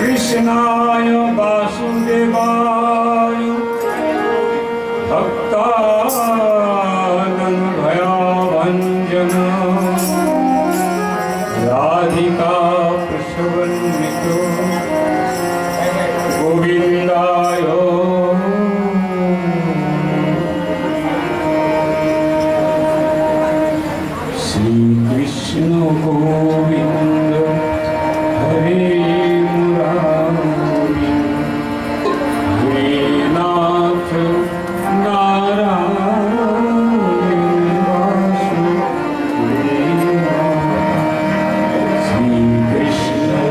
कृष्णाय वासुदेवाय भक्तानन्दभयाभञ्जन राधिका प्रसवन्नितो गोविन्दाय श्रीकृष्ण गोविन्द हरे मुरारी हे नाथ नारायण वासुदेवा श्रीकृष्ण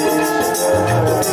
Hare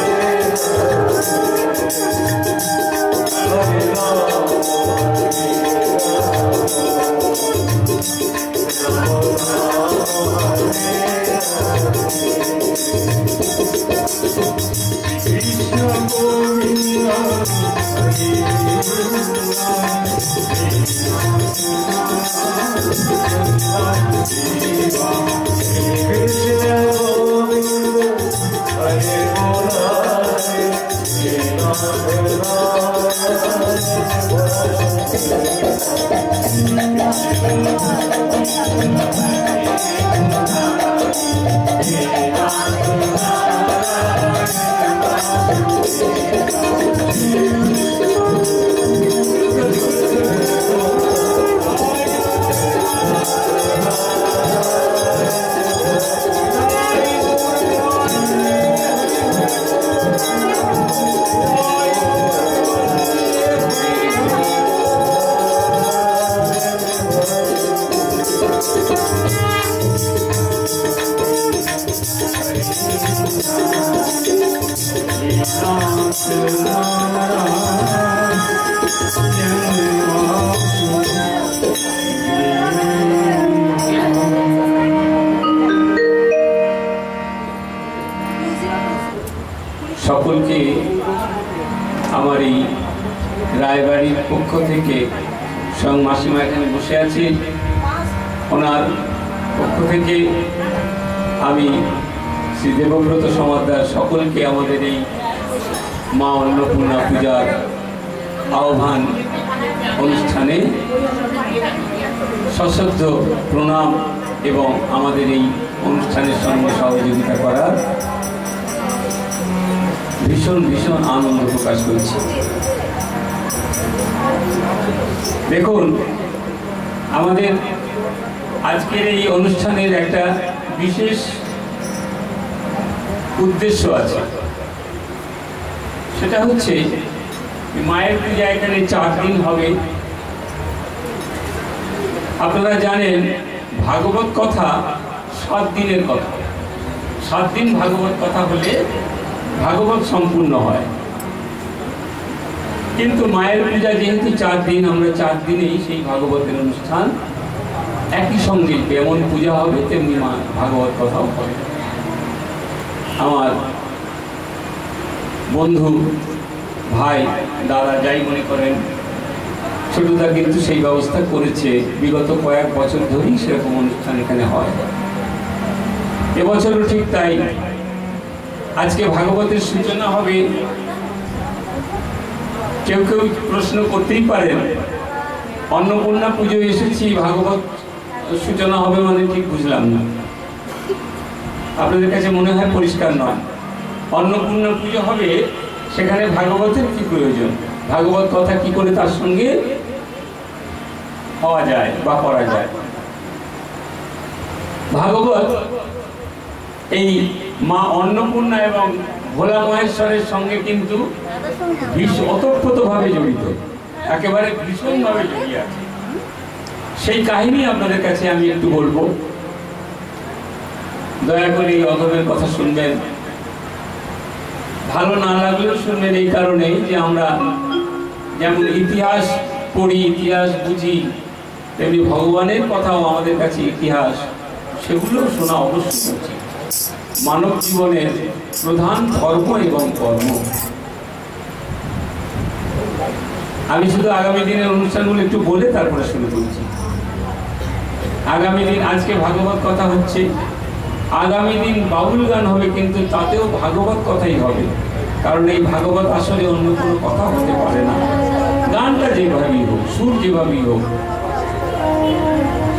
সকলকে আমার এই রায়বাড়ির পক্ষ থেকে স্বয়ং মাসিমা এখানে বসে আছি, ওনার পক্ষ থেকে আমি শ্রী দেবব্রত সমাদার সকলকে আমাদের এই মা অন্নপূর্ণা পূজার আহ্বান অনুষ্ঠানে সশ্রদ্ধ প্রণাম এবং আমাদের এই অনুষ্ঠানের সঙ্গে সহযোগিতা করার ভীষণ ভীষণ আনন্দ প্রকাশ করছি। দেখুন, আমাদের আজকের এই অনুষ্ঠানের একটা বিশেষ উদ্দেশ্য আছে, সেটা হচ্ছে মায়ের পূজা এখানে 4 দিন হবে। আপনারা জানেন ভাগবত কথা 7 দিনের কথা, 7 দিন ভাগবত কথা হলে ভাগবত সম্পূর্ণ হয়। কিন্তু মায়ের পূজা যেহেতু 4 দিন, আমরা 4 দিনেই সেই ভাগবতের অনুষ্ঠান একই সঙ্গে যেমন পূজা হবে তেমনি মা ভাগবত কথাও হবে। আমার বন্ধু, ভাই, দাদা যাই মনে করেন, ছোটদা কিন্তু সেই ব্যবস্থা করেছে। বিগত কয়েক বছর ধরেই সেরকম অনুষ্ঠান এখানে হয়। এবছরও ঠিক তাই। আজকে ভাগবতের সূচনা হবে। কেউ কেউ প্রশ্ন করতেই পারেন, অন্নপূর্ণা পুজো এসেছি, ভাগবত সূচনা হবে মানে ঠিক বুঝলাম না। আপনাদের কাছে মনে হয় পরিষ্কার নয়। অন্নপূর্ণা পুজো হবে, সেখানে ভাগবতের কি প্রয়োজন? ভাগবত কথা কি করে তার সঙ্গে হওয়া যায় বা করা যায়? ভাগবত এই মা অন্নপূর্ণা এবং ভোলা মহেশ্বরের সঙ্গে কিন্তু ওতপ্রোতভাবে জড়িত, একেবারে ভীষণভাবে জড়িয়ে আছে। সেই কাহিনী আপনাদের কাছে আমি একটু বলবো, দয়া করে এই অধবের কথা শুনবেন। ভালো না লাগলেও শুনবেন, এই কারণে যে আমরা যেমন ইতিহাস পড়ি, ইতিহাস বুঝি, তেমনি ভগবানের কথাও আমাদের কাছে ইতিহাস, সেগুলো শোনা অবশ্যই উচিত। মানব জীবনের প্রধান ধর্ম এবং কর্ম। আমি শুধু আগামী দিনের অনুষ্ঠানগুলো একটু বলে তারপরে শুরু করছি। আগামী দিন, আজকে ভাগবত কথা হচ্ছে, আগামী দিন বাউল গান হবে, কিন্তু তাতেও ভাগবত কথাই হবে। কারণ এই ভাগবত আসলে অন্য কোনো কথা হতে পারে না। গানটা যেভাবেই হোক, সুর যেভাবেই হোক।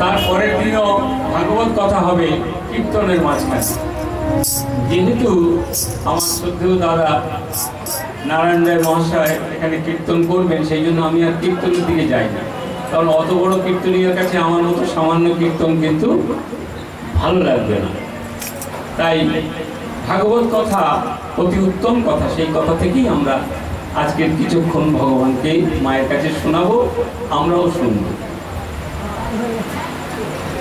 তারপরের দিনও ভাগবত কথা হবে কীর্তনের মাঝখানে। যেহেতু আমার শ্রদ্ধেয় দাদা নারায়ণ রায় মহাশয় এখানে কীর্তন করবেন, সেই জন্য আমি আর কীর্তনের দিকে যাই না। কারণ অত বড় কীর্তনীয় কাছে আমার মতো সামান্য কীর্তন কিন্তু ভালো লাগবে না। তাই ভাগবত কথা অতি উত্তম কথা, সেই কথা থেকেই আমরা আজকের কিছুক্ষণ ভগবানকে মায়ের কাছে শোনাবো, আমরাও শুনব।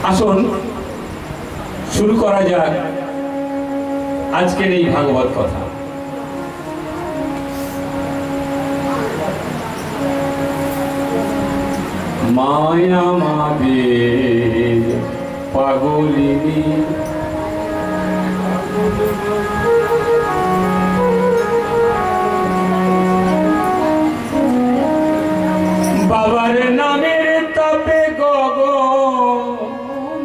আসুন শুরু করা যাক আজকের এই ভাগবত কথা। মায়া মাদের পাগলিনী বাবার নামের তাপে গগন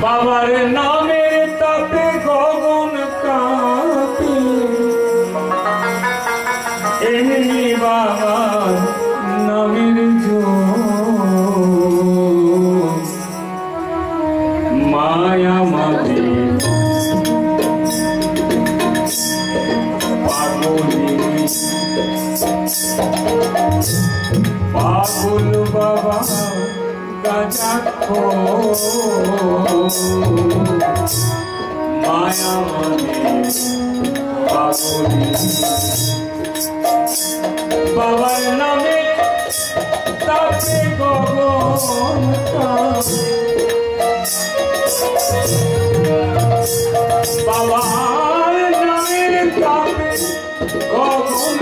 বাবার নামের তাপে গগন কাঁপে এমনি বাবার নামের জোর মায়া মাদের পাগল বাবা গাজা মায়া মানে পাগলি বাবার নামে তাকে গগন বাবার নামের তাপে গগন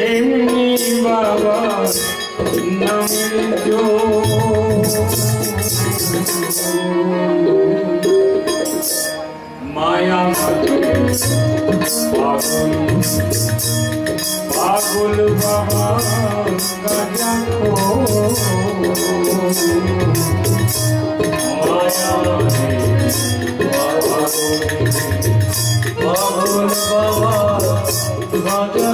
এমনি বাবা নামের মায়া পাগল বাবা গাজা মায়া পাগল বাবা গাজা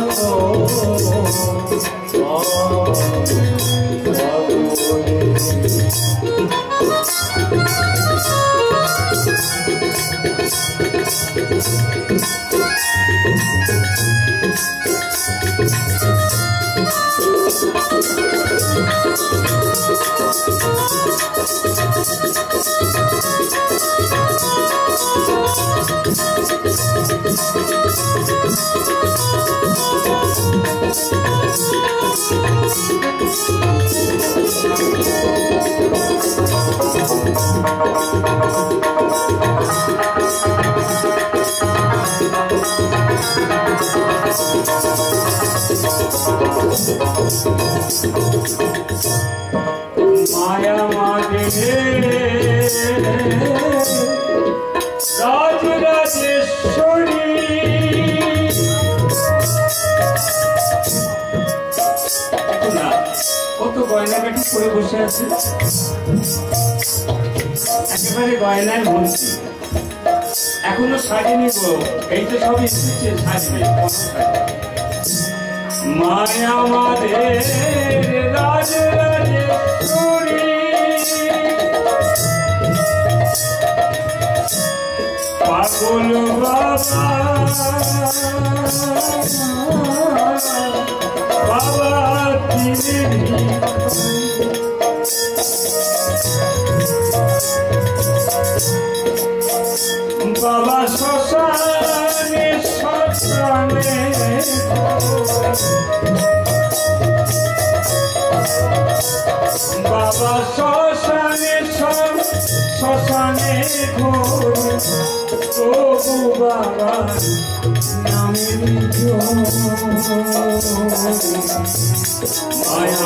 माया मागे राज राजेश्वरी কত গয়নাগাটি করে বসে আছে একেবারে গয়নায় ভর্তি এখনো সাজেনি গো এই তো সব এসেছে সাজবে মায়া মাদের রাজ রাজেশ্বরী পাগল বাবা বাবা বাবা শ্মশানে শ্মশানে বাবা শ্মশানে শ্মশানে ঘোরে তবু বাবা নামের মায়া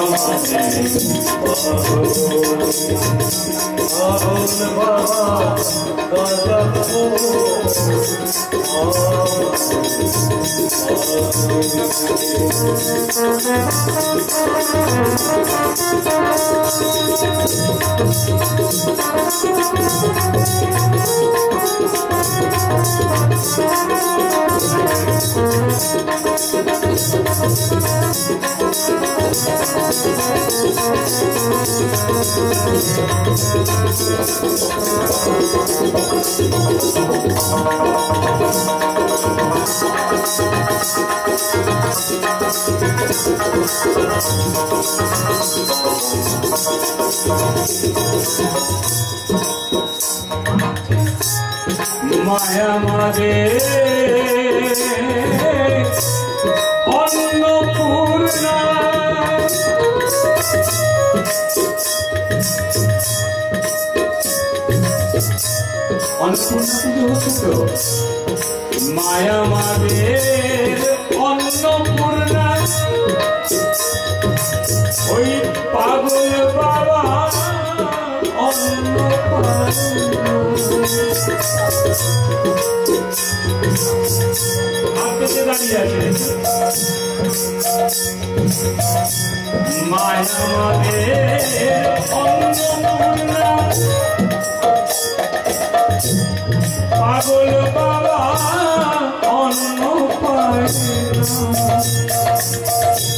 माया मारे अन्नपूर्णा अन्नपूर्णा पुजो হচ্ছে তো মায়া মাদের অন্নপূর্ণা ওই পাগল বাবা হাতে দাঁড়িয়ে আছে মায়া মাদের অন্নপূর্ণা পাগল বাবা অন্ন পায়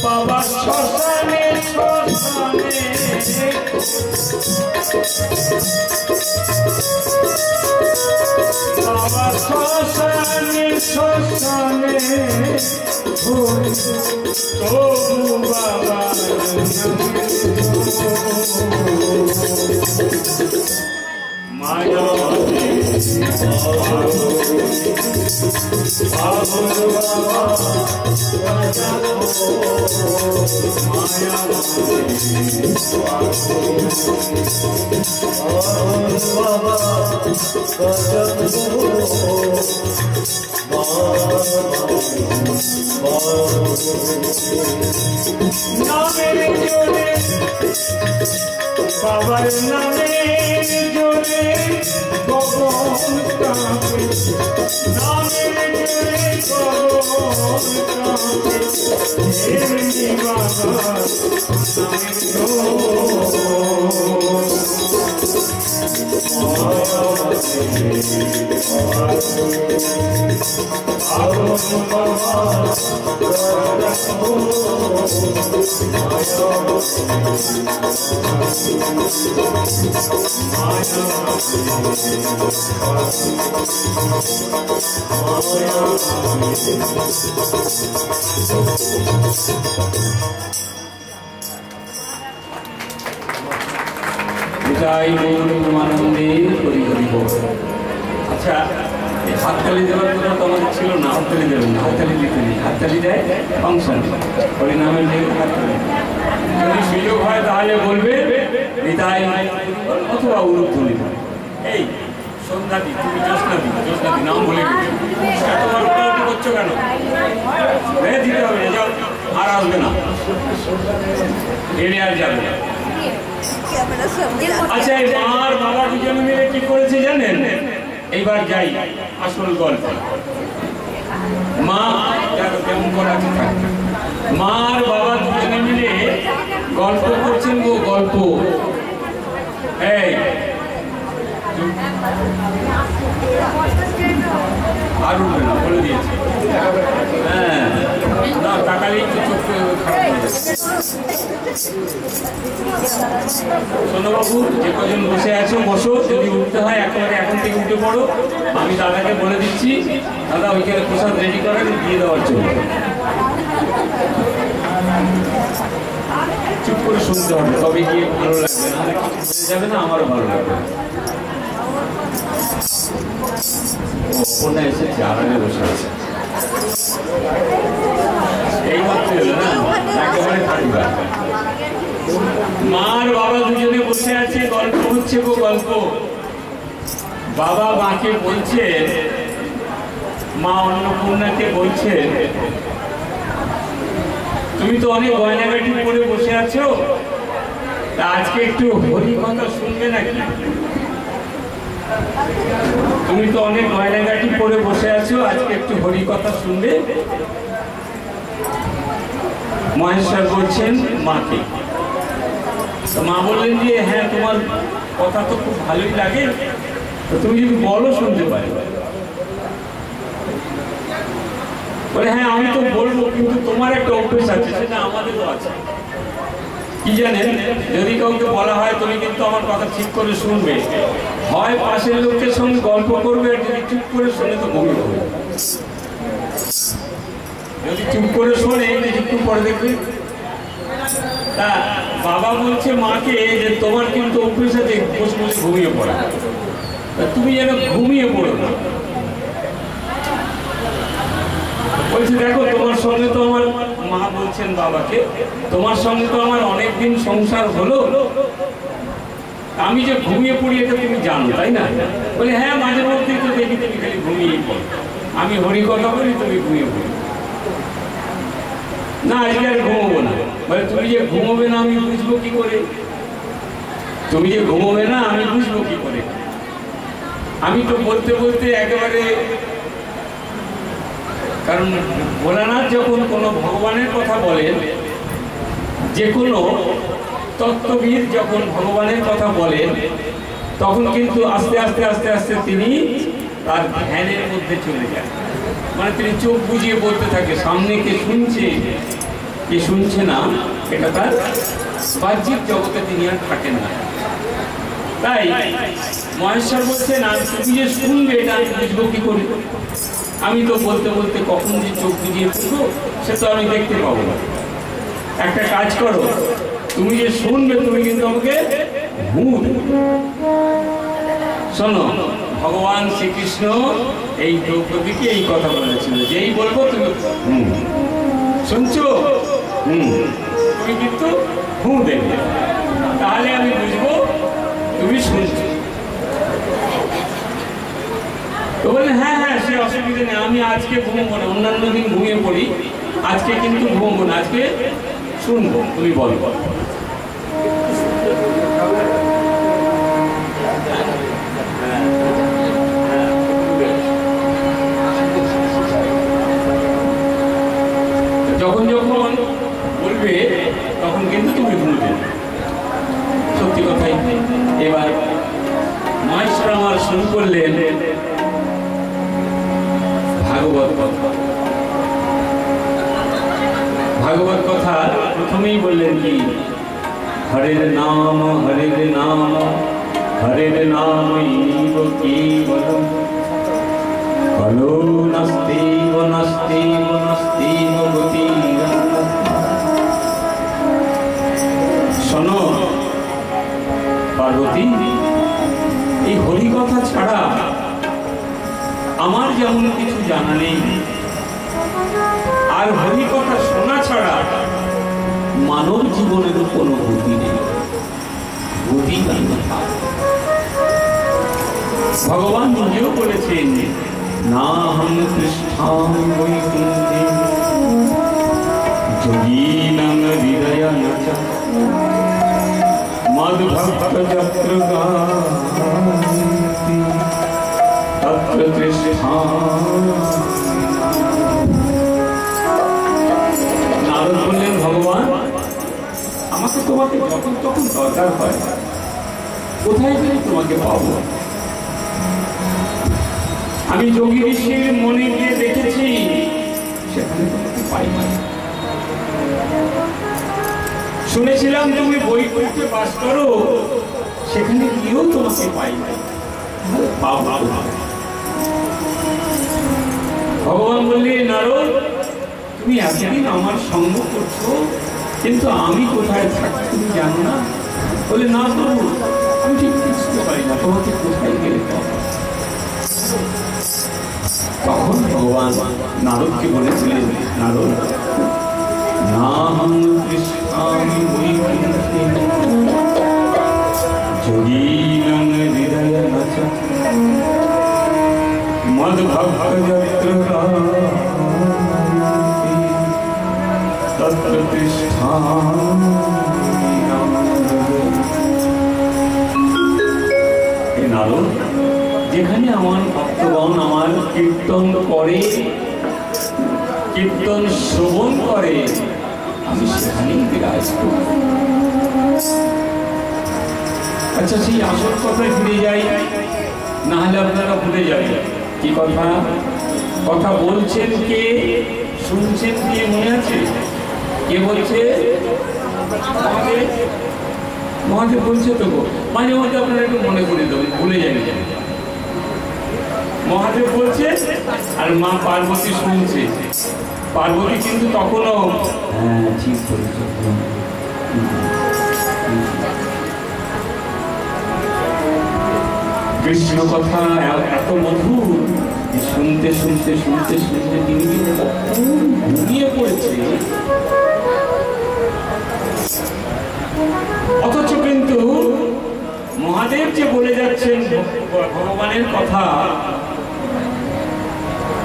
বাবা শ্মশানে শ্মশানে বাবা শ্মশানে শ্মশানে তবু বাবা মায়া বাবার নামে জোরে গগন কাঁপে নামে জোরে গগন কাঁপে এমনি বাবার নামে জয় গৌরমানন্দে হরি হরি বল। আচ্ছা, এই হাততালি দেওয়ার কথা তো আমাদের ছিল না, হাততালি দেবেন না, হাততালি দিতে নেই, হাততালি দেয় ফাংশন হরিনামের লেগে হাততালি। যদি সুযোগ হয় তাহলে বলবে হৃদয় অথবা উরুধ্বনি। এই সন্ধ্যাদি, তুমি জ্যোৎস্নাদি, জ্যোৎস্নাদি নাম বলে গেছো, এতবার উঠাউটি করছো কেন? দিতে হবে, যাও, আর আসবে না, এড়ে আর যাবে না। আচ্ছা, এই মার বাবা দুজনে মিলে কি করেছে জানেন? এইবার যাই আসল গল্প। মা কেমন করে আছে, মার বাবা দুজনে মিলে গল্প করছেন গো, গল্প। এই আর উঠবে না, বলে দিয়েছি। হ্যাঁ, না তাকালেই তো চোখ সোনাবাবু, যে কজন বসে আছো বসো, যদি উঠতে হয় একেবারে এখন থেকে উঠে পড়ো। আমি দাদাকে বলে দিচ্ছি, দাদা ওইখানে প্রসাদ রেডি করেন দিয়ে দেওয়ার জন্য। চুপ করে শুনতে হবে, তবে গিয়ে ভালো লাগবে, না কিছু যাবে না, আমারও ভালো লাগবে। ওপরটা এসেছে, আড়ালে বসে আছে, এই মাত্র এলো না, একেবারে থাকবে। মার বাবা দুজনে বসে আছে, গল্প হচ্ছে গো, গল্প। বাবা মাকে বলছে, মা অন্নপূর্ণাকে বলছে, তুমি তো অনেক গয়নাগাটি পরে বসে আছো, তা আজকে একটু হরি কথা শুনবে নাকি? তুমি তো অনেক গয়নাগাটি পরে বসে আছো, আজকে একটু হরি কথা শুনবে? মহেশ্বর বলছেন মাকে। মা বললেন যে হ্যাঁ, তোমার কথা তো খুব ভালোই লাগে, তুমি যদি বলো শুনতে পারি। বলে হ্যাঁ, আমি তো বলবো, কিন্তু তোমার একটা অভ্যেস আছে, সেটা আমাদেরও আছে। কি জানেন, যদি কাউকে বলা হয় তুমি কিন্তু আমার কথা ঠিক করে শুনবে, হয় পাশের লোকের সঙ্গে গল্প করবে, আর যদি চুপ করে শোনে তো ঘুমিয়ে পড়বে। যদি চুপ করে শোনে একটু পরে দেখবে। তা বাবা বলছে মাকে যে তোমার কিন্তু অভ্যেস আছে বসে বসে ঘুমিয়ে পড়া, তুমি যেন ঘুমিয়ে পড়ো না। বলছি দেখো, তোমার সঙ্গে তো আমার, মা বলছেন বাবাকে, তোমার সঙ্গে তো আমার অনেকদিন সংসার হলো, আমি যে ঘুমিয়ে পড়ি এটা তুমি জানো, তাই না? বলে হ্যাঁ, মাঝে মধ্যেই তো দেখি তুমি খালি ঘুমিয়েই পড়ো। আমি হরি কথা বলি, তুমি ঘুমিয়ে পড়ি। না আজকে আর ঘুমোবো না। বলে তুমি যে ঘুমোবে না আমি বুঝবো কি করে? তুমি যে ঘুমোবে না আমি বুঝবো কি করে? আমি তো বলতে বলতে একেবারে, কারণ ভোলানাথ যখন কোনো ভগবানের কথা বলেন, যে কোনো তত্ত্ববিদ যখন ভগবানের কথা বলেন, তখন কিন্তু আস্তে আস্তে আস্তে আস্তে তিনি তার ধ্যানের মধ্যে চলে যান। মানে তিনি চোখ বুঝিয়ে বলতে থাকে, সামনে কে শুনছে কে শুনছে না এটা তার বাহ্যিক জগতে তিনি আর থাকেন না। তাই মহেশ্বর বলছেন, আর তুমি যে শুনবে এটা আমি বুঝবো কি করে? আমি তো বলতে বলতে কখন যে চোখ বুঝিয়ে পড়বো সে তো আমি দেখতে পাবো না। একটা কাজ করো, তুমি যে শুনবে তুমি কিন্তু আমাকে শোনো। ভগবান শ্রীকৃষ্ণ এই দ্রৌপদীকে এই কথা বলেছিল, যেই বলবো তুমি শুনছো, তুমি কিন্তু দেবে, তাহলে আমি বুঝবো তুমি শুনছো। তো বলে হ্যাঁ হ্যাঁ সে অসুবিধা নেই, আমি আজকে ঘুমবো না, অন্যান্য দিন ঘুমিয়ে পড়ি, আজকে কিন্তু ঘুমবো না, আজকে শুনবো, তুমি বলবো। যখন যখন বলবে তখন কিন্তু তুমি ঘুমবে। সত্যি কথাই। এবার মহেশ্বর আমার শুরু করলেন ভাগবত কথা। ভাগবত কথা প্রথমেই বললেন কি, হরের নাম হরের নাম হরের নাম কেবলম কলো নাস্তিব নাস্তিব নাস্তিব গতির। শোনো পার্বতী, এই হরি কথা ছাড়া আমার যেমন কিছু জানা নেই, আর হরি কথা শোনা ছাড়া মানব জীবনের কোনো গতি নেই। গতি ভগবান নিজেও বলেছেন, না হম কৃষ্ণাম বৈকুণ্ঠে যোগীনাং হৃদয়ান চ মদ্ভক্ত যত্র গায়ন্তি তত্র তৃষ্ণামি। নারদ বললেন, ভগবান আমাকে তোমাকে যখন তখন দরকার হয়, কোথায় গেলে তোমাকে পাবো? আমি যোগী ঋষির মনে গিয়ে দেখেছি, সেখানে তোমাকে পাই না। শুনেছিলাম তুমি বৈকুণ্ঠে বাস করো, সেখানে গিয়েও তোমাকে পাই না। ভগবান বললেন, নারদ তুমি এতদিন আমার সঙ্গ করছো, কিন্তু আমি কোথায় থাকি তুমি জানো না? বলে, না প্রভু আমি ঠিক বুঝতে পারি না তোমাকে কোথায় গেলে পাবো। তখন ভগবান নারদকে বলেছিলেন, নারদ নাহং কৃষ্ণামি বৈকুণ্ঠে যোগীনাং হৃদয়ান চ মদ্ভক্ত যত্র গায়ন্তি তত্র তিষ্ঠামি। নারদ, যেখানে আমার ভক্তগণ আমার কীর্তন করে, কীর্তন শ্রবণ করে, আমি সেখানেই বিরাজ করি। আচ্ছা, সেই আসল কথায় ফিরে যাই, না হলে আপনারা ভুলে যাবেন। কি কথা? কথা বলছেন কে, শুনছেন কে, মনে আছে? কে বলছে? মহাদেব বলছে তো। মাঝে মাঝে আপনারা একটু মনে করে দেবেন, ভুলে যাবেন। মহাদেব বলছে আর মা পার্বতী শুনছে। পার্বতী কিন্তু তখনও হ্যাঁ ঠিক বলছে। কৃষ্ণ কথা এত মধুর, শুনতে শুনতে শুনতে শুনতে তিনি ঘুমিয়ে পড়েছে। অথচ কিন্তু মহাদেব যে বলে যাচ্ছেন ভগবানের কথা,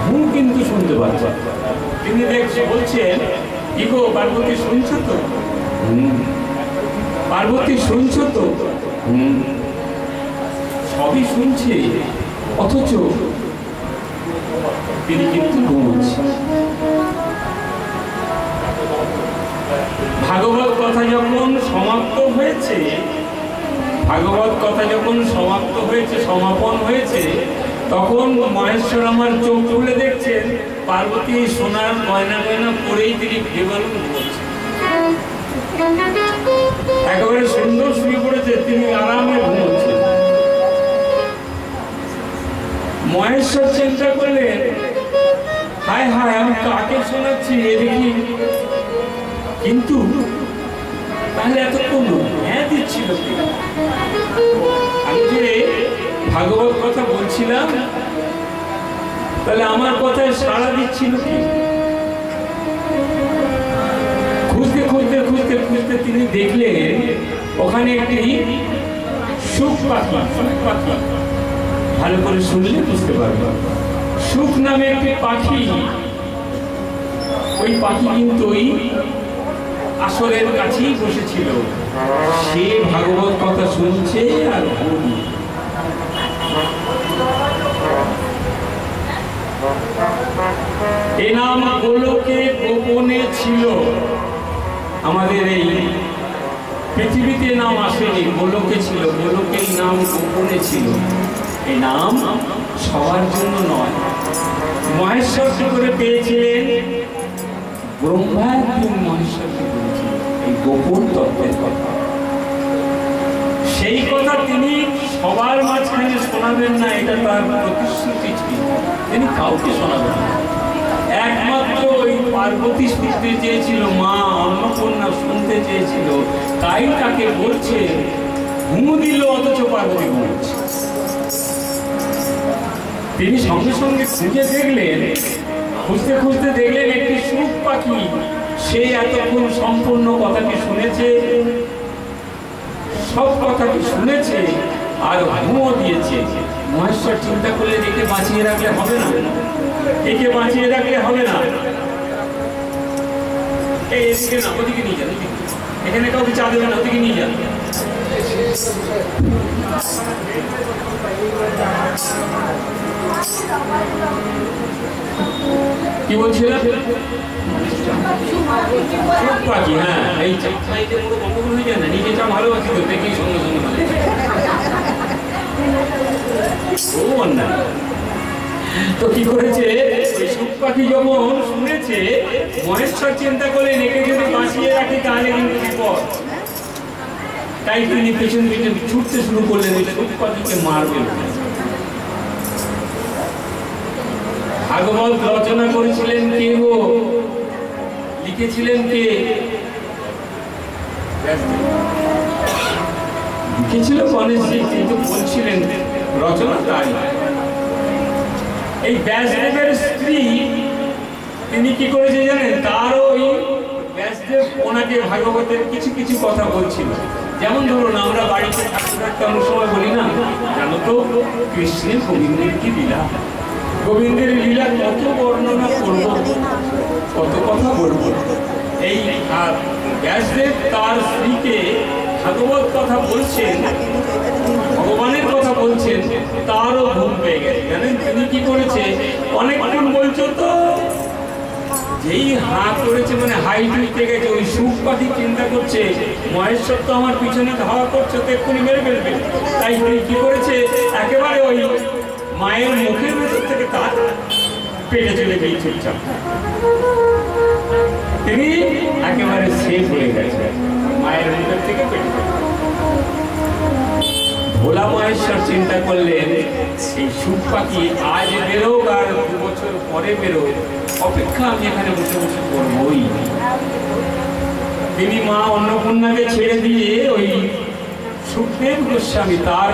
মুখ কিন্তু শুনতে পাচ্ছেন। তিনি দেখছে, বলছেন, কি গো পার্বতী শুনছো তো? পার্বতী শুনছো তো? সবই শুনছে, অথচ তিনি কিন্তু ঘুমোচ্ছেন। ভাগবত কথা যখন সমাপ্ত হয়েছে, ভাগবত কথা যখন সমাপ্ত হয়েছে, সমাপন হয়েছে, তখন মহেশ্বর আমার চোখ খুলে দেখছেন পার্বতী সোনার গয়না গয়না পরেই তিনি বেমালুম ঘুমোচ্ছেন। একেবারে সুন্দর শুয়ে পড়েছে, তিনি আরামে ঘুমোচ্ছেন। মহেশ্বর চিন্তা করলেন, হায় হায়, আমি কাকে শোনাচ্ছি এ দেখি। কিন্তু তাহলে এতক্ষণ হ্যাঁ দিচ্ছিল, আমি যে ভাগবত কথা বলছিলাম, তাহলে আমার কথায় সাড়া দিচ্ছিল কি? খুঁজতে খুঁজতে খুঁজতে খুঁজতে তিনি দেখলেন ওখানে একটি সুখ পাখি, সুখ পাখি, ভালো করে শুনলে বুঝতে পারবে, সুখ নামে একটি পাখি। ওই পাখি কিন্তু ওই আসরের কাছেই বসেছিল, সে ভাগবত কথা শুনছে আর এ নাম গোলকে গোপনে ছিল। আমাদের এই পৃথিবীতে নাম আসেনি, গোলকে ছিল, গোলকের নাম গোপনে ছিল। এই নাম সবার জন্য নয়। মহেশ্বর কি করে পেয়েছিলেন? ব্রহ্মা একদিন মহেশ্বরকে বলেছিলেন এই গোপন তত্ত্বের কথা। সেই কথা তিনি সবার মাঝখানে শোনাবেন না, এটা তার প্রতিশ্রুতি ছিল। তিনি কাউকে শোনাবেন না, একমাত্র ওই পার্বতী শুনতে চেয়েছিল, মা অন্নপূর্ণা শুনতে চেয়েছিল, তাই তাকে বলছে। ঘুমু দিল, অথচ পার্বতী ঘুমোচ্ছে। তিনি সঙ্গে সঙ্গে খুঁজে দেখলেন, খুঁজতে খুঁজতে দেখলেন একটি সুখ পাখি, সে এতক্ষণ সম্পূর্ণ কথাটি শুনেছে, সব কথাটি শুনেছে আর ঘুমও দিয়েছে। মহেশ্বর চিন্তা করলে একে বাঁচিয়ে রাখলে হবে না, একে বাঁচিয়ে রাখলে হবে না। এই এদিকে না, ওদিকে নিয়ে যান, এখানে কাউকে চা দেবে না, ওদিকে নিয়ে যান। কি বলছিলাম? পাখি, হ্যাঁ, এই গন্ডগোল হয়ে যায় না, নিজে চা ভালোবাসি তো, দেখি সঙ্গে সঙ্গে তো কি করেছে, ওই সুখ পাখি যখন শুনেছে, মহেশ্বর চিন্তা করলেন একে যদি বাঁচিয়ে রাখি তাহলে কিন্তু বিপদ। তাই তিনি পেছন পেছন ছুটতে শুরু করলেন, ওই সুখ পাখিকে মারবেন। ভাগবত রচনা করেছিলেন কে গো? লিখেছিলেন কে? লিখেছিল গণেশজি, কিন্তু বলছিলেন রচনা তাই। এই ব্যাসদেবের স্ত্রী তিনি কি করেছে জানেন? তার ওই ব্যাসদেব ওনাকে ভাগবতের কিছু কিছু কথা বলছিল। যেমন ধরুন, আমরা বাড়িতে ঠাকুর একটা অনেক সময় বলি না, জানো তো কৃষ্ণের গোবিন্দের কি লীলা, গোবিন্দের লীলা কত বর্ণনা করব, কত কথা বলবো। এই ব্যাসদেব তার স্ত্রীকে ভাগবত কথা বলছেন, ভগবানের কথা বলছেন, তারও ঘুম পেয়ে গেছে। জানেন তিনি কি করেছে? অনেকক্ষণ বলছো তো, যেই হা করেছে, মানে হাই তুলতে গেছে, ওই সুখ পাখি চিন্তা করছে মহেশ্বর তো আমার পিছনে ধাওয়া করছে, তো এক্ষুনি মেরে ফেলবে। তাই কি করেছে, একেবারে ওই মায়ের মুখের ভেতর থেকে তার পেটে চলে গিয়ে চুপচাপ তিনি একেবারে সেফ হয়ে গেছে মায়ের মুখের থেকে পেটে। ভোলা মহেশ্বর চিন্তা করলেন এই সুখ পাখি আজ বেরোক আর 2 বছর পরে বেরোক, অপেক্ষা আমি এখানে বসে বসে করবই। তিনি মা অন্নপূর্ণাকে ছেড়ে দিয়ে ওই সুখদেব গোস্বামী তার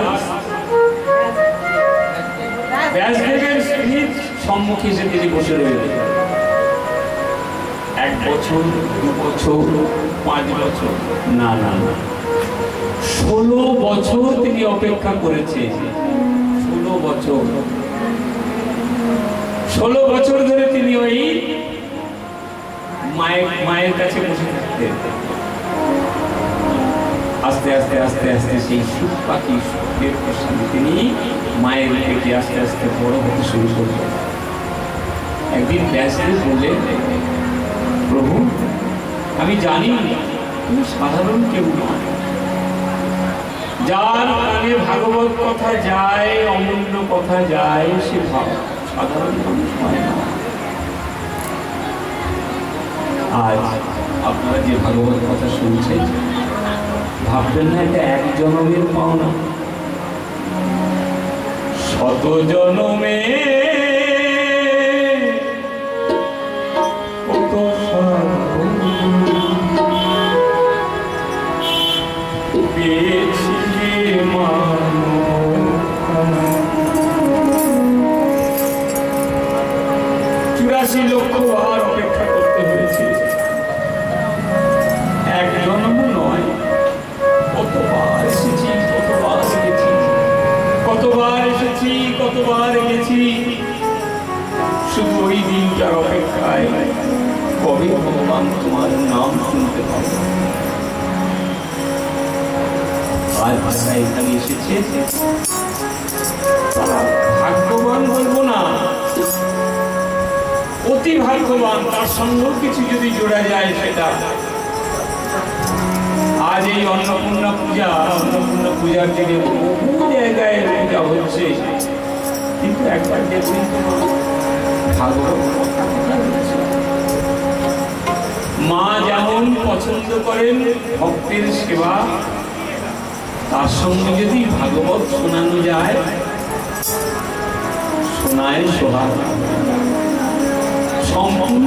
ব্যাসদেবের স্ত্রীর সম্মুখে এসে তিনি বসে রইলেন। 1 বছর, 2 বছর, 5 বছর, না না না, 16 বছর তিনি অপেক্ষা করেছে। 16 বছর, 16 বছর ধরে তিনি ওই মায়ের কাছে বসে থাকতেন। আস্তে আস্তে আস্তে আস্তে সেই সুখ পাখি সুখের প্রসাদে তিনি মায়ের থেকে আস্তে আস্তে বড় হতে শুরু করলেন। একদিন ব্যাসদেব বললেন, প্রভু আমি জানি তুমি সাধারণ কেউ নয়, যার কানে ভাগবত কথা যায়, অমূল্য কথা যায়, সে সাধারণ মানুষ হয় না। আজ আপনারা যে ভাগবত কথা শুনছেন, ভাববেন না এটা এক জনমের পাওনা, শত জনমে কত পেয়েছি মানব, 84 লক্ষ বার অপেক্ষা করতে হয়েছে, এক জন্ম নয়। কতবার এসেছি, কতবার গেছি, কতবার এসেছি, কতবার গেছি, শুধু ওই দিনটার অপেক্ষায়, কবে ভগবান তোমার নাম শুনতে পাবো। আজ যারা এখানে এসেছে তারা ভাগ্যবান বলবো না, অতি ভাগ্যবান। তার সঙ্গেও কিছু যদি জোড়া যায় সেটা। আজ এই অন্নপূর্ণা পূজার দিনে বহু জায়গায় পূজা হচ্ছে, কিন্তু একবার দেখবেন ভাগবত মা যেমন পছন্দ করেন ভক্তের সেবা, তার সঙ্গে যদি ভাগবত শোনানো যায়, শোনায় সোহাগ সম্পূর্ণ।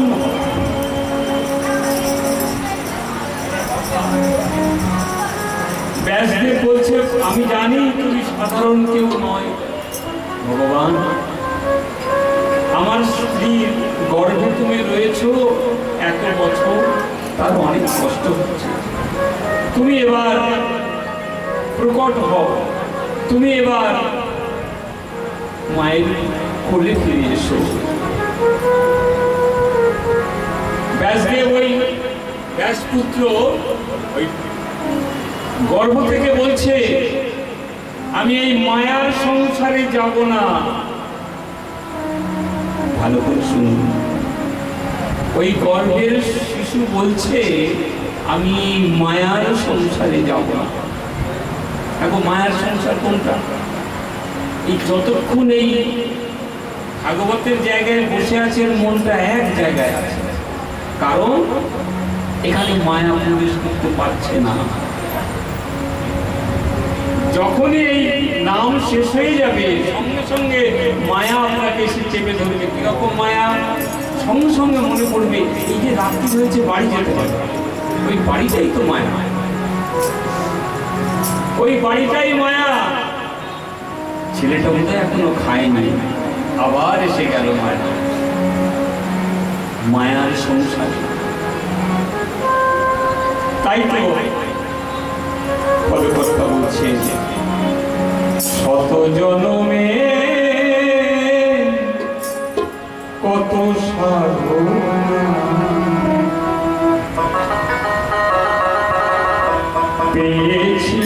ব্যাসদেব বলছে, আমি জানি তুমি সাধারণ কেউ নয় ভগবান, আমার স্ত্রীর গর্ভে তুমি রয়েছো এত বছর, তার অনেক কষ্ট হচ্ছে, তুমি এবার প্রকট হও, তুমি এবার মায়ের কোলে ফিরে এসো। ব্যাসদেব ওই ব্যাসপুত্র ওই গর্ভ থেকে বলছে, আমি এই মায়ার সংসারে যাব না। ভালো করে শুনুন, ওই গর্ভের শিশু বলছে, আমি মায়ার সংসারে যাব না। এখন মায়ার সংসার কোনটা? এই যতক্ষণ এই ভাগবতের জায়গায় বসে আছেন, মনটা এক জায়গায় আছে, কারণ এখানে মায়া প্রবেশ করতে পারছে না। যখনই এই নাম শেষ হয়ে যাবে, সঙ্গে সঙ্গে মায়া আপনাকে এসে চেপে ধরবে। কিরকম মায়া? সঙ্গে সঙ্গে মনে পড়বে, এই যে রাত্রি হয়েছে, বাড়ি যেতে হবে, ওই বাড়িটাই তো মায়া, ওই বাড়িটাই মায়া। ছেলেটা বোধহয় এখনো খায়নি, আবার এসে গেল মায়া, মায়ার সংসার। তাই তো কথা বলছে, শত জনমে কত সাধনা পেয়েছি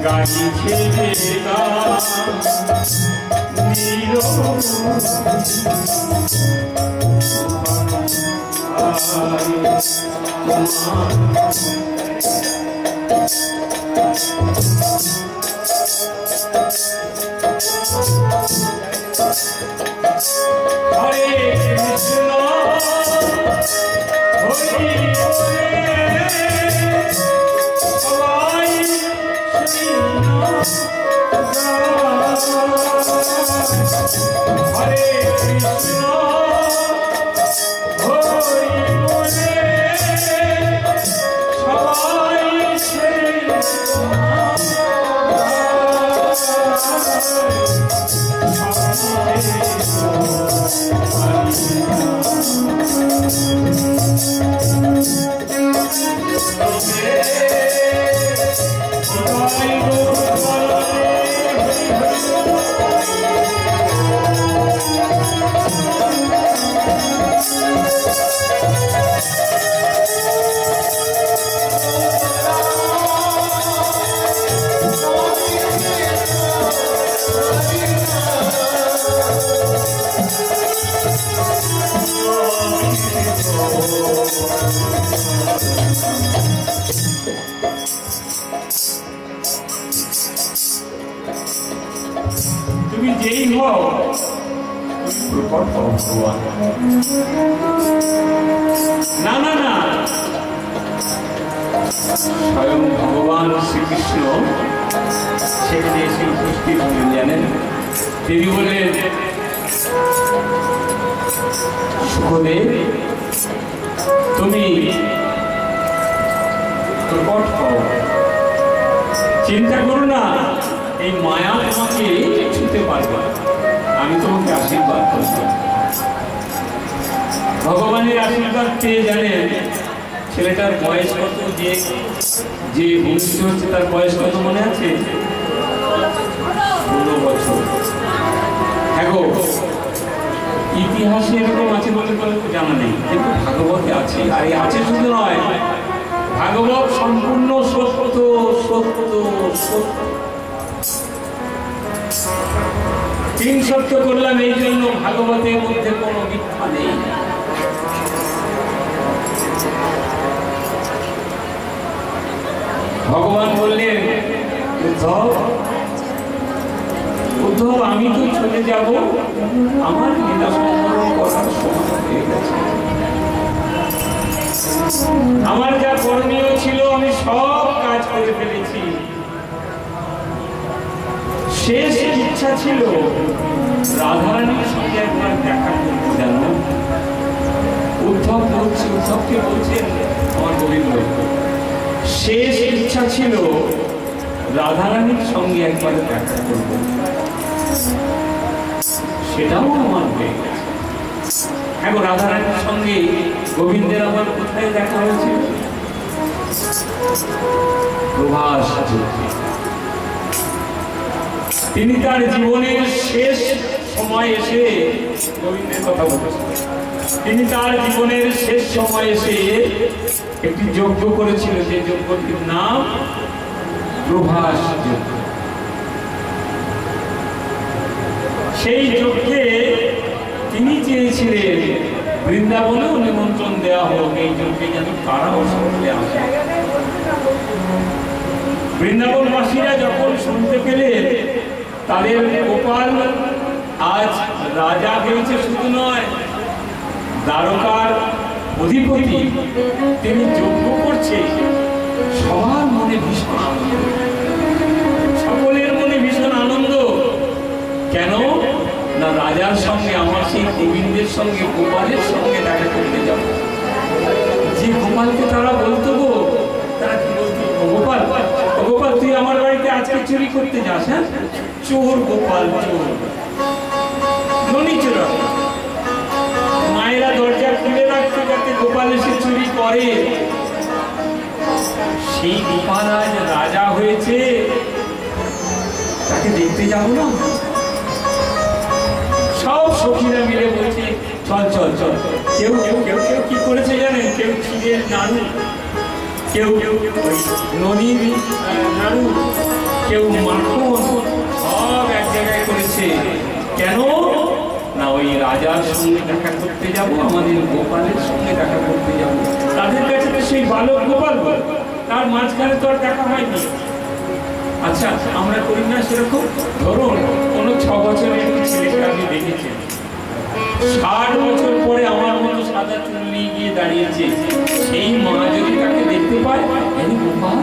গাড়ি ছেড়ে হরে কৃষ্ণ হরি সবাই হরে কৃষ্ণ হরি বলে সবাই তুমি যেই হও প্রকট হও ভগবান। না না না, স্বয়ং ভগবান শ্রীকৃষ্ণ সেখানে এসে উপস্থিত হলেন। জানেন, তিনি বললেন সুখদেব তুমি প্রকট হও, চিন্তা করো না, এই মায়া তোমাকে ছুঁতে পারবে, আমি তোমাকে আশীর্বাদ করব। ভগবানের আশীর্বাদ পেয়ে জানেন ছেলেটার বয়স কত, যে ভূমিষ্ঠ হচ্ছে তার বয়স কত মনে আছে? 16 বছর। হ্যাঁ গো, ইতিহাসে এরকম আছে বলে জানা নেই, কিন্তু ভাগবতে আছে। আর এই আছে শুধু নয়, ভাগবত সম্পূর্ণ সত্য সত্য সত্য। তিন সত্য করলাম এই জন্য ভাগবতের মধ্যে কোনো মিথ্যা নেই। ভগবান বললেন উদ্ধব আমি তো চলে যাব, আমার লীলা সম্পন্ন করার সময় হয়ে গেছে। আমার যা করণীয় ছিল আমি সব কাজ করে ফেলেছি। শেষ ইচ্ছা ছিল রাধারানীর সঙ্গে একবার দেখা করতে। জানো, উদ্ধবকে বলছেন আমার গোবিন্দ, শেষ ইচ্ছা ছিল রাধারানীর সঙ্গে একবার দেখা করব, সেটাও আমার হয়ে গেছে। হ্যাঁ, রাধারানীর সঙ্গে গোবিন্দের আমার কোথায় দেখা হয়েছিল? প্রভাস যুদ্ধে। তিনি তার জীবনের শেষ সময় এসে গোবিন্দের কথা বলেছেন। তিনি তার জীবনের শেষ সময় এসে একটি যজ্ঞ করেছিল, যে যজ্ঞটির নাম প্রভাস যজ্ঞ। সেই যজ্ঞে তিনি চেয়েছিলেন বৃন্দাবনেও নিমন্ত্রণ দেওয়া হোক, এই যজ্ঞে যেন তারাও সকলে আসে। বৃন্দাবনবাসীরা যখন শুনতে পেলেন তাদের গোপাল আজ রাজা হয়েছে, শুধু নয় দ্বারকার অধিপতি, তিনি যজ্ঞ করছে, সবার মনে ভীষণ আনন্দ, সকলের মনে ভীষণ আনন্দ। কেন না, রাজার সঙ্গে আমার সেই গোবিন্দের সঙ্গে গোপালের সঙ্গে দেখা করতে যাব। যে গোপালকে তারা বলতো গো, তারা কি বলতো? গোপাল, গোপাল তুই আমার বাড়িতে আজকে চুরি করতে যাস? হ্যাঁ, চোর গোপাল, চোর ননি চোর। মায়েরা দরজা খুলে রাখতে যাতে গোপাল এসে চুরি করে। সেই গোপাল আজ রাজা হয়েছে, তাকে দেখতে যাবো না? সব সখীরা মিলে বলছে চল চল চল, কে কেউ কেউ কেউ কেউ কি করেছে জানেন? কেউ ক্ষীরের নাড়ু, কেউ ওই নদীর নাড়ু, কেউ মাখন, সব এক জায়গায় করেছে। কেন না ওই রাজার সঙ্গে দেখা করতে যাব, আমাদের গোপালের সঙ্গে দেখা করতে যাব। তাদের কাছে তো সেই বালক গোপাল, তার মাঝখানে তো আর দেখা হয়নি। আচ্ছা, আমরা করি না সেরকম? ধরুন কোনো 6 বছরের ছেলেকে আপনি দেখেছেন, 60 বছর পরে আমার মতো সাদা চুল নিয়ে গিয়ে দাঁড়িয়েছে, সেই মা যদি তাকে দেখতে পায়, গোপাল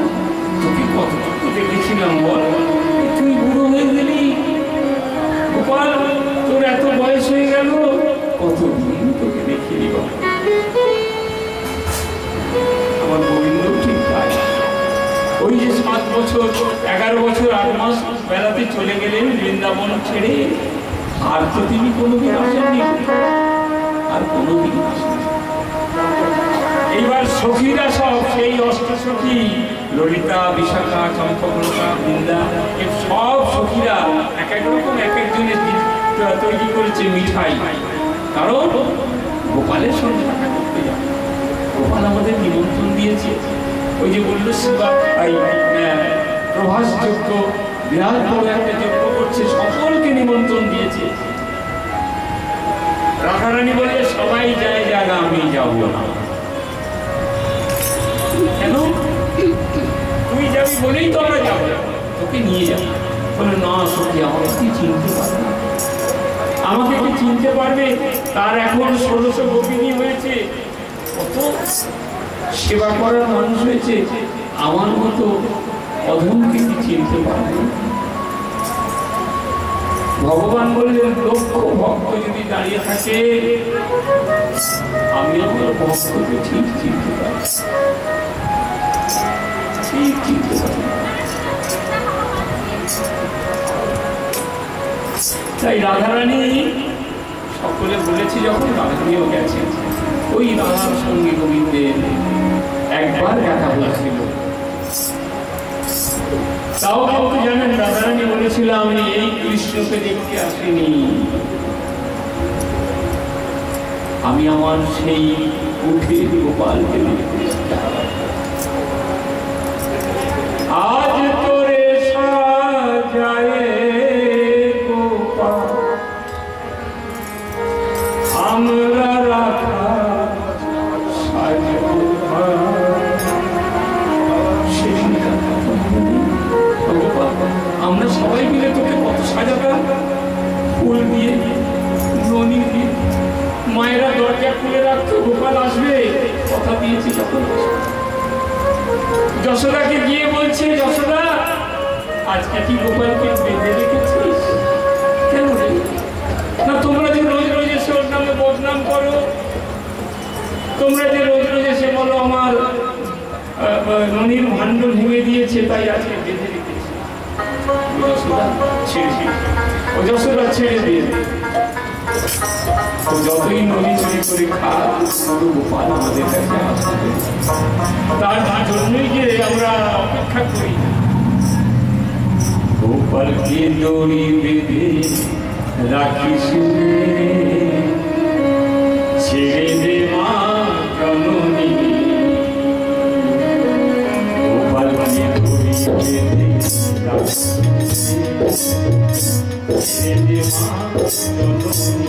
তোকে কতটুকু দেখেছিলাম বল, তুই বুড়ো হয়ে গেলি, গোপাল তোর এত বয়স হয়ে গেল, কতদিন তোকে দেখিনি বল। আমার গোবিন্দ ঠিক তাই, ওই যে 7 বছর 11 বছর 8 মাস বেড়াতে চলে গেলেন বৃন্দাবন ছেড়ে, আর তো তিনি কোনোদিন আসেননি, আর কোনোদিন আসেননি। এইবার সখীরা সব সেই অষ্টসখী ললিতা, বিশাখা, চম্পকলতা, বৃন্দা, এই সব সখীরা এক এক রকম এক একজনের তৈরি করেছে মিঠাই, কারণ গোপালের সঙ্গে দেখা করতে যাবে। গোপাল আমাদের নিমন্ত্রণ দিয়েছে, ওই যে বললো শিবা প্রভাস যজ্ঞ, বিরাট বড় একটা যজ্ঞ করছে, সকলকে নিমন্ত্রণ দিয়েছে। রাধারানী বললে সবাই যায়, জায়গা আমি যাব না। কেন? তুই যাবি বলেই তো আমরা যাবো, তোকে নিয়ে যাবো। বলে না সত্যি আমাকে কি চিনতে পারবে, আমাকে কি চিনতে পারবে? তার এখন 1600 গোপিনী হয়েছে, কত সেবা করার মানুষ হয়েছে, আমার মতো অধমকে কি চিনতে পারবে? ভগবান বললেন লক্ষ ভক্ত যদি দাঁড়িয়ে থাকে, আমি আমার ভক্তকে ঠিক চিনতে পারি, ঠিক চিনতে পারি। তাই রাধারানী সকলে বলেছে, যখন রাধারানীও গেছেন, ওই রাধার সঙ্গে গোবিন্দের একবার দেখা হয়েছিল। তাও কিন্তু জানেন, রাধারানী বলেছিল আমি এই কৃষ্ণকে দেখতে আসিনি, আমি আমার সেই উঠে গোপালকে দেখতে। আজ তোরে সাজায়ে গোপাল আমরা রাখা সাজবো, আমরা সবাই মিলে তোকে কত সাজাতাম, ফুল দিয়ে, ননি দিয়ে, মায়েরা দরজা খুলে রাখতো, গোপাল আসবে, কথা দিয়েছি যখন। যশোদাকে গিয়ে বলছে, যশোদা আজকে কি গোপালকে বেঁধে রেখেছিস? কেন রে? না তোমরা যে রোজ রোজ এসে ওর নামে বদনাম করো, তোমরা যে রোজ রোজ এসে বলো আমার ননির ভাণ্ড ভেঙে দিয়েছে, তাই আজকে বেঁধে রেখেছি। যশোদা ছেড়ে দিয়ে, যতই নদী চুরি করে খায়, গোপাল আমাদের কাছে আসবে, তার জন্যই যে আমরা অপেক্ষা করি। গোপালকে দড়ি বেঁধে রাখিস, ছেড়ে দে মা জননী, গোপালকে দড়ি বেঁধে রাখিস, ছেড়ে দে মা জননী,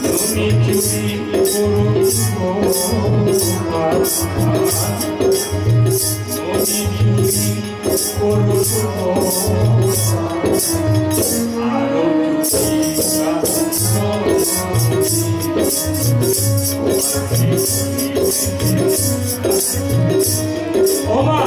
ননী চুরি করুক গোপাল, ননী চুরি করুক আরো ওমা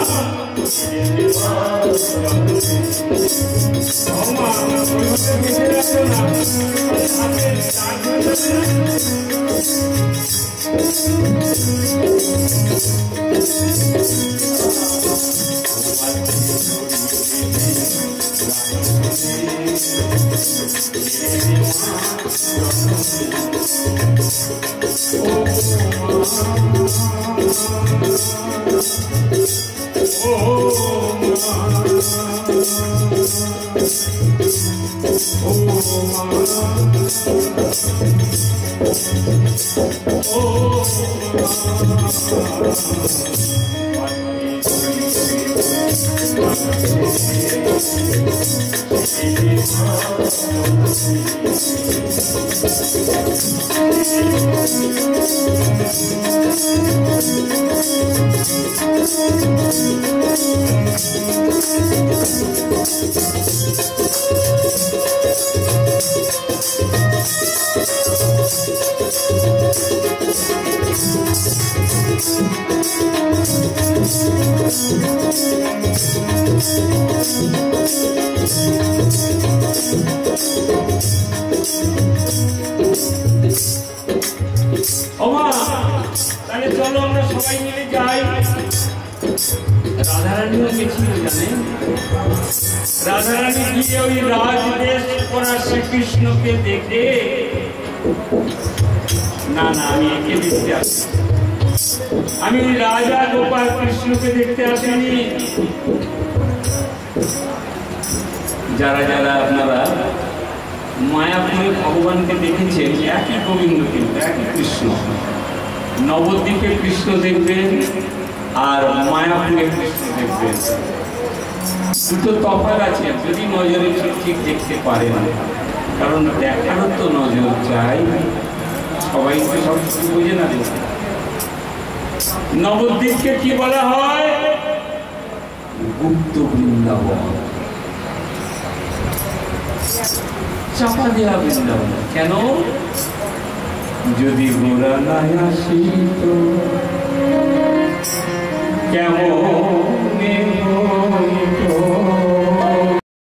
চলো আমরা সবাই মিলে যাই। রাধারানীও গেছিল জানেন, রাধারানী গিয়ে ওই রাজবেশ করা শ্রীকৃষ্ণকে দেখে, না না আমি একে দেখতে আসি, আমি রাজা গোপাল কৃষ্ণকে দেখতে আসিনি। যারা যারা আপনারা মায়াপুরে ভগবানকে দেখেছেন, একই গোবিন্দ কিন্তু একই কৃষ্ণ। নবদ্বীপে কৃষ্ণ দেখবেন আর মায়াপুরে কৃষ্ণ দেখবেন, দুটো তফাৎ আছে। যদি নজরে ঠিক দেখতে পারেন, কারণ দেখারও তো নজর চাই, সবাই তো সব কিছু বোঝে না। নবদ্বীপকে কি বলা হয়? গুপ্ত বৃন্দাবন, চাপা দেওয়া বৃন্দাবন। কেন? যদি গোরা নাই আসিত কেমন